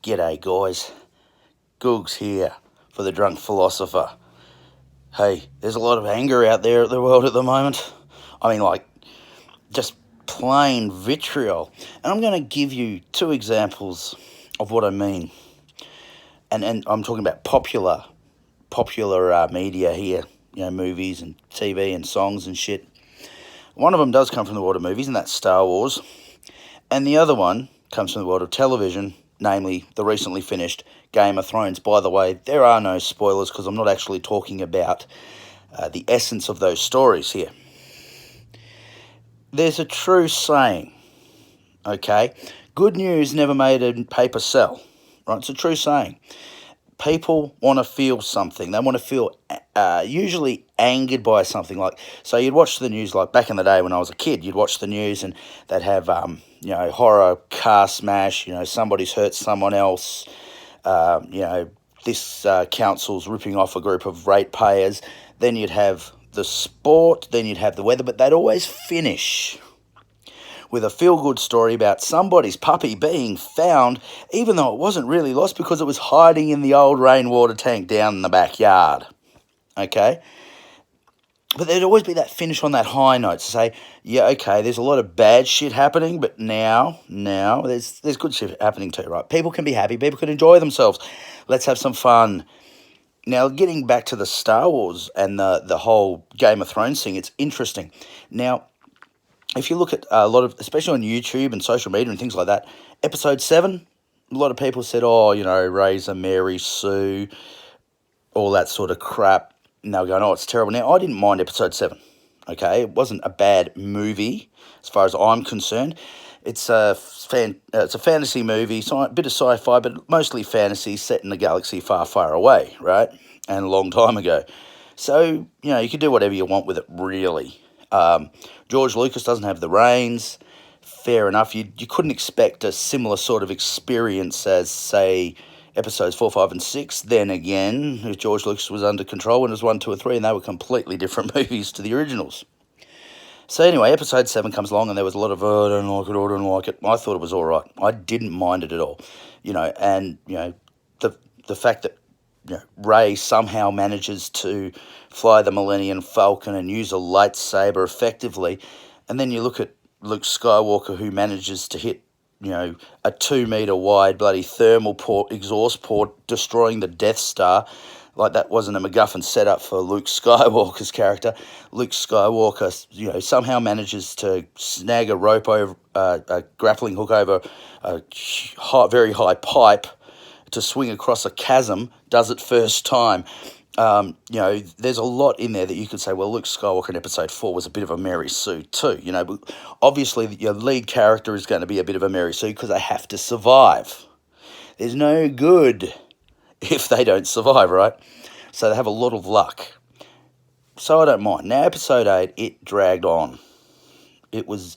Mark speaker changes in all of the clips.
Speaker 1: G'day guys, Googs here for the Drunk Philosopher. Hey, there's a lot of anger out there at the world at the moment. I mean, like, just plain vitriol. And I'm going to give you two examples of what I mean. And I'm talking about popular media here, movies and TV and songs and shit. One of them does come from the world of movies, and that's Star Wars. And the other one comes from the world of television, namely the recently finished Game of Thrones. By the way, there are no spoilers because I'm not actually talking about the essence of those stories here. There's a true saying, okay? Good news never made a paper sell, right? It's a true saying. People want to feel something. They want to feel usually angered by something. Like, so you'd watch the news, like back in the day when I was a kid, you'd watch the news and they'd have, horror car smash, somebody's hurt someone else, this council's ripping off a group of ratepayers. Then you'd have the sport, then you'd have the weather, but they'd always finish with a feel-good story about somebody's puppy being found, even though it wasn't really lost because it was hiding in the old rainwater tank down in the backyard. Okay? But there'd always be that finish on that high note to say, yeah, okay, there's a lot of bad shit happening, but now, there's good shit happening too, right? People can be happy, people can enjoy themselves. Let's have some fun. Now, getting back to the Star Wars and the whole Game of Thrones thing, it's interesting. Now, if you look at a lot of, especially on YouTube and social media and things like that, episode 7, a lot of people said, Ray's a Mary Sue, all that sort of crap. And they were going, it's terrible. Now, I didn't mind episode 7, okay? It wasn't a bad movie as far as I'm concerned. It's a fantasy movie, a bit of sci-fi, but mostly fantasy set in a galaxy far, far away, right? And a long time ago. So, you can do whatever you want with it, really. George Lucas doesn't have the reins. Fair enough. You couldn't expect a similar sort of experience as, say, episodes 4, 5, and 6. Then again, George Lucas was under control when it was 1, 2, and 3, and they were completely different movies to the originals. So anyway, episode 7 comes along, and there was a lot of, I don't like it. I thought it was all right. I didn't mind it at all. The fact that Ray somehow manages to fly the Millennium Falcon and use a lightsaber effectively, and then you look at Luke Skywalker, who manages to hit, a 2-meter wide bloody thermal exhaust port, destroying the Death Star. Like that wasn't a MacGuffin setup for Luke Skywalker's character. Luke Skywalker, somehow manages to snag a rope over, a grappling hook over a very high pipe to swing across a chasm, does it first time. There's a lot in there that you could say, well, Luke Skywalker in episode 4 was a bit of a Mary Sue too, but obviously your lead character is going to be a bit of a Mary Sue because they have to survive. There's no good if they don't survive, right? So they have a lot of luck. So I don't mind. Now, episode 8, it dragged on. It was,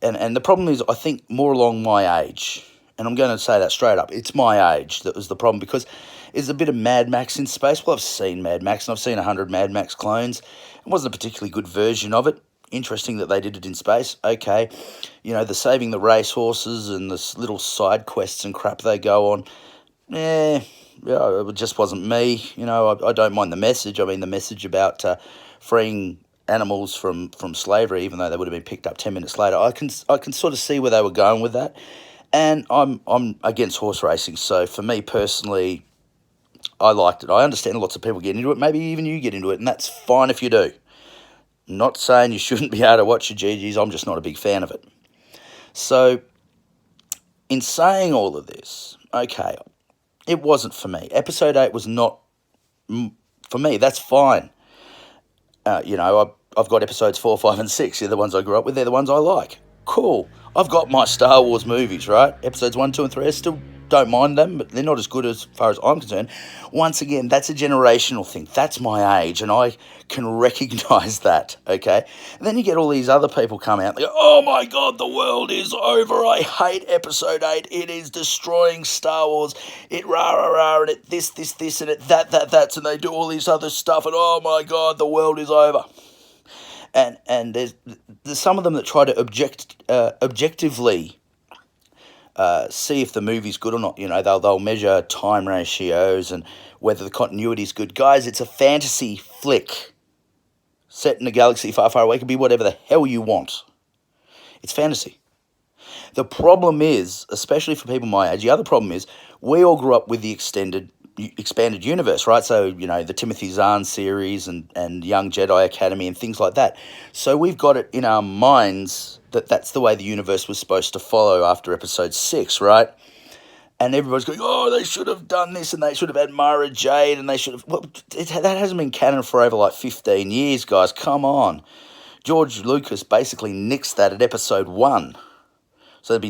Speaker 1: and the problem is, I think, more along my age. And I'm going to say that straight up. It's my age that was the problem, because it's a bit of Mad Max in space. Well, I've seen Mad Max, and I've seen 100 Mad Max clones. It wasn't a particularly good version of it. Interesting that they did it in space. Okay. The saving the racehorses and the little side quests and crap they go on. It just wasn't me. I don't mind the message. I mean, the message about freeing animals from slavery, even though they would have been picked up 10 minutes later. I can sort of see where they were going with that. And I'm against horse racing, so for me personally, I liked it. I understand lots of people get into it. Maybe even you get into it, and that's fine if you do. I'm not saying you shouldn't be able to watch your GGs. I'm just not a big fan of it. So, in saying all of this, okay, it wasn't for me. Episode 8 was not for me. That's fine. I've got episodes 4, 5, and 6. They're the ones I grew up with. They're the ones I like. Cool. I've got my Star Wars movies, right? Episodes 1, 2, and 3. I still don't mind them, but they're not as good as far as I'm concerned. Once again, that's a generational thing. That's my age, and I can recognise that, okay? And then you get all these other people come out and they go, oh my God, the world is over. I hate episode 8. It is destroying Star Wars. It rah, and it this, and it that, and they do all this other stuff, and oh my God, the world is over. And there's some of them that try to objectively see if the movie's good or not. They'll measure time ratios and whether the continuity is good. Guys, it's a fantasy flick set in a galaxy far, far away. It can be whatever the hell you want. It's fantasy. The problem is, especially for people my age, the other problem is we all grew up with the expanded universe, right? So, the Timothy Zahn series and Young Jedi Academy and things like that. So we've got it in our minds that that's the way the universe was supposed to follow after episode 6, right? And everybody's going, oh, they should have done this and they should have had Mara Jade and they should have... Well, that hasn't been canon for over 15 years, guys. Come on. George Lucas basically nixed that at episode 1. So it'd be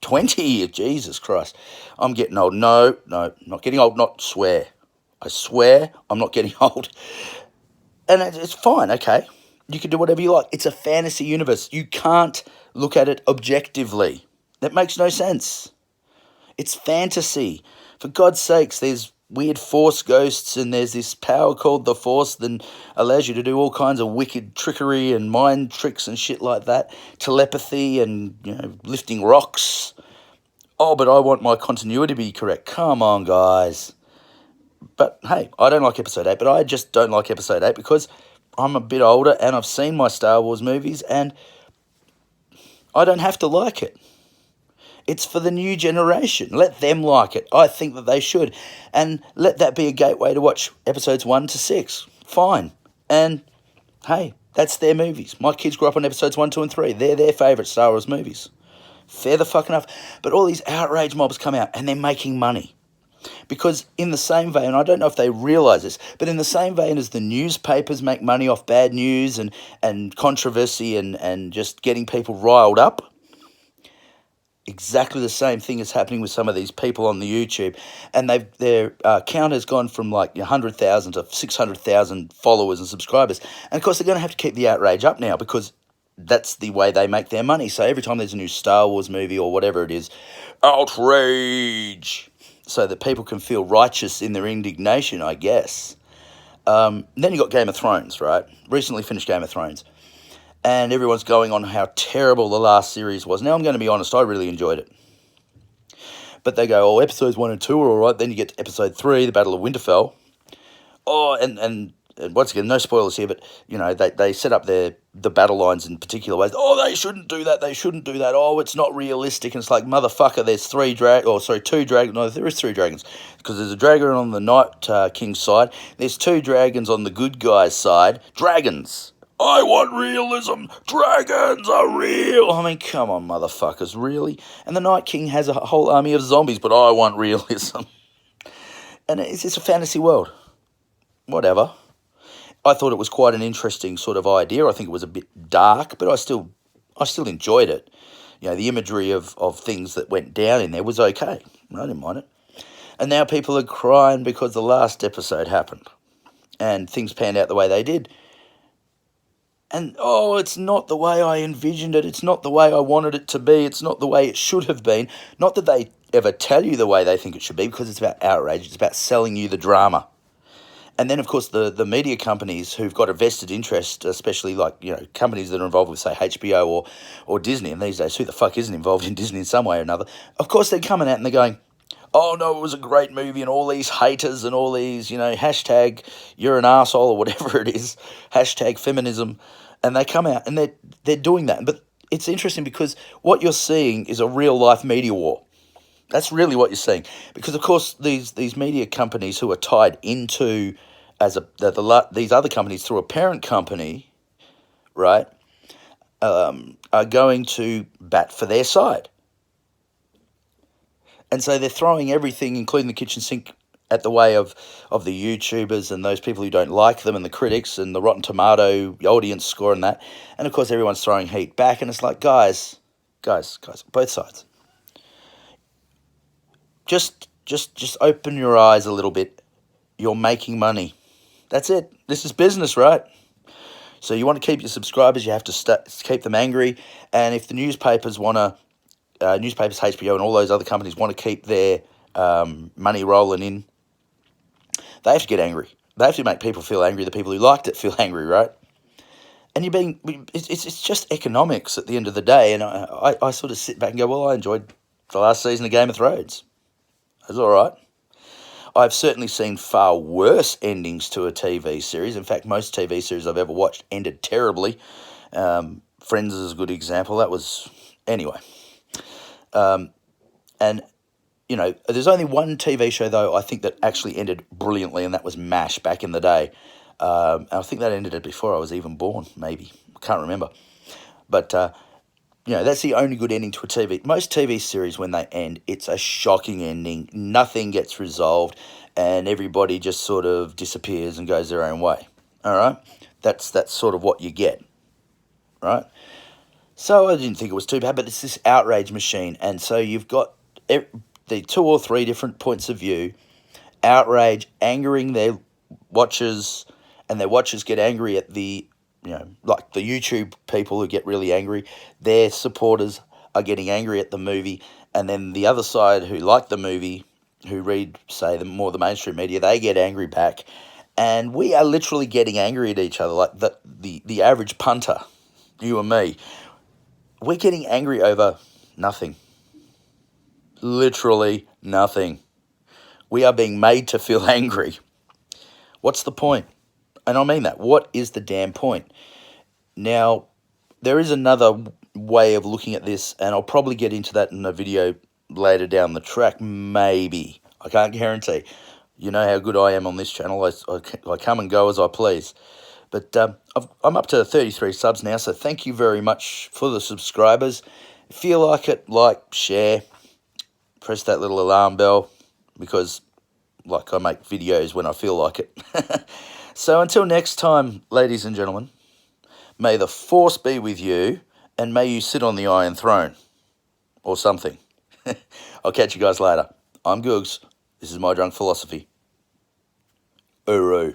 Speaker 1: 20 years. Jesus Christ. I'm getting old. No, not getting old, not swear. I swear I'm not getting old. And it's fine, okay. You can do whatever you like. It's a fantasy universe. You can't look at it objectively. That makes no sense. It's fantasy. For God's sakes, there's weird force ghosts and there's this power called the Force that allows you to do all kinds of wicked trickery and mind tricks and shit like that. Telepathy and, lifting rocks. Oh, but I want my continuity to be correct. Come on, guys. But, hey, I don't like episode 8, but I just don't like episode 8 because I'm a bit older and I've seen my Star Wars movies and I don't have to like it. It's for the new generation. Let them like it. I think that they should. And let that be a gateway to watch episodes 1 to 6. Fine. And, hey, that's their movies. My kids grew up on episodes 1, 2, and 3. They're their favourite Star Wars movies. Fair the fuck enough. But all these outrage mobs come out and they're making money. Because in the same vein, I don't know if they realise this, but in the same vein as the newspapers make money off bad news and controversy and just getting people riled up, exactly the same thing is happening with some of these people on the YouTube, and their count has gone from 100,000 to 600,000 followers and subscribers, and of course they're going to have to keep the outrage up now because that's the way they make their money. So every time there's a new Star Wars movie or whatever it is, outrage, so that people can feel righteous in their indignation, I guess. Then you got Game of Thrones, right? Recently finished Game of Thrones. And everyone's going on how terrible the last series was. Now, I'm going to be honest, I really enjoyed it. But they go, episodes 1 and 2 are all right. Then you get to episode 3, the Battle of Winterfell. And once again, no spoilers here, but, they set up the battle lines in particular ways. Oh, they shouldn't do that. They shouldn't do that. Oh, it's not realistic. And it's like, motherfucker, there's 2 dragons. No, there is 3 dragons. Because there's a dragon on the Night King's side. There's 2 dragons on the good guy's side. Dragons. I want realism. Dragons are real. I mean, come on, motherfuckers, really? And the Night King has a whole army of zombies, but I want realism. And it's a fantasy world. Whatever. I thought it was quite an interesting sort of idea. I think it was a bit dark, but I still enjoyed it. The imagery of things that went down in there was okay. I didn't mind it. And now people are crying because the last episode happened. And things panned out the way they did. And, it's not the way I envisioned it. It's not the way I wanted it to be. It's not the way it should have been. Not that they ever tell you the way they think it should be, because it's about outrage. It's about selling you the drama. And then, of course, the media companies who've got a vested interest, especially companies that are involved with, say, HBO or Disney. And these days, who the fuck isn't involved in Disney in some way or another? Of course, they're coming out and they're going, oh, no, it was a great movie, and all these haters and all these, hashtag you're an arsehole or whatever it is, hashtag feminism. And they come out and they're doing that. But it's interesting because what you're seeing is a real-life media war. That's really what you're seeing. Because, of course, these media companies who are tied into these other companies through a parent company, right, are going to bat for their side. And so they're throwing everything, including the kitchen sink, at the way of the YouTubers and those people who don't like them and the critics and the Rotten Tomato audience score and that. And, of course, everyone's throwing heat back. And it's like, guys, both sides. Just open your eyes a little bit. You're making money. That's it. This is business, right? So you want to keep your subscribers, you have to keep them angry. And if the newspapers newspapers, HBO and all those other companies want to keep their money rolling in, they have to get angry. They have to make people feel angry. The people who liked it feel angry, right? And it's just economics at the end of the day. And I sort of sit back and go, well, I enjoyed the last season of Game of Thrones. That's all right. I've certainly seen far worse endings to a TV series. In fact, most TV series I've ever watched ended terribly. Friends is a good example. That was... Anyway. And, you know, there's only one TV show, though, I think that actually ended brilliantly, and that was MASH back in the day. I think that ended before I was even born, maybe. I can't remember. But... you know, that's the only good ending to a TV. Most TV series, when they end, it's a shocking ending. Nothing gets resolved, and everybody just sort of disappears and goes their own way. All right? That's sort of what you get, right? So I didn't think it was too bad, but it's this outrage machine. And so you've got the 2 or 3 different points of view. Outrage, angering their watchers, and their watchers get angry at the... You know, like the YouTube people who get really angry, their supporters are getting angry at the movie, and then the other side who like the movie, who read, say, the mainstream media, they get angry back, and we are literally getting angry at each other, like the average punter, you and me. We're getting angry over nothing. Literally nothing. We are being made to feel angry. What's the point? And I mean that. What is the damn point? Now, there is another way of looking at this, and I'll probably get into that in a video later down the track, maybe. I can't guarantee. You know how good I am on this channel. I come and go as I please. But I'm up to 33 subs now, so thank you very much for the subscribers. If you like it, like, share, press that little alarm bell, because, like, I make videos when I feel like it. So until next time, ladies and gentlemen, may the force be with you, and may you sit on the Iron Throne, or something. I'll catch you guys later. I'm Googs. This is my drunk philosophy. Uru.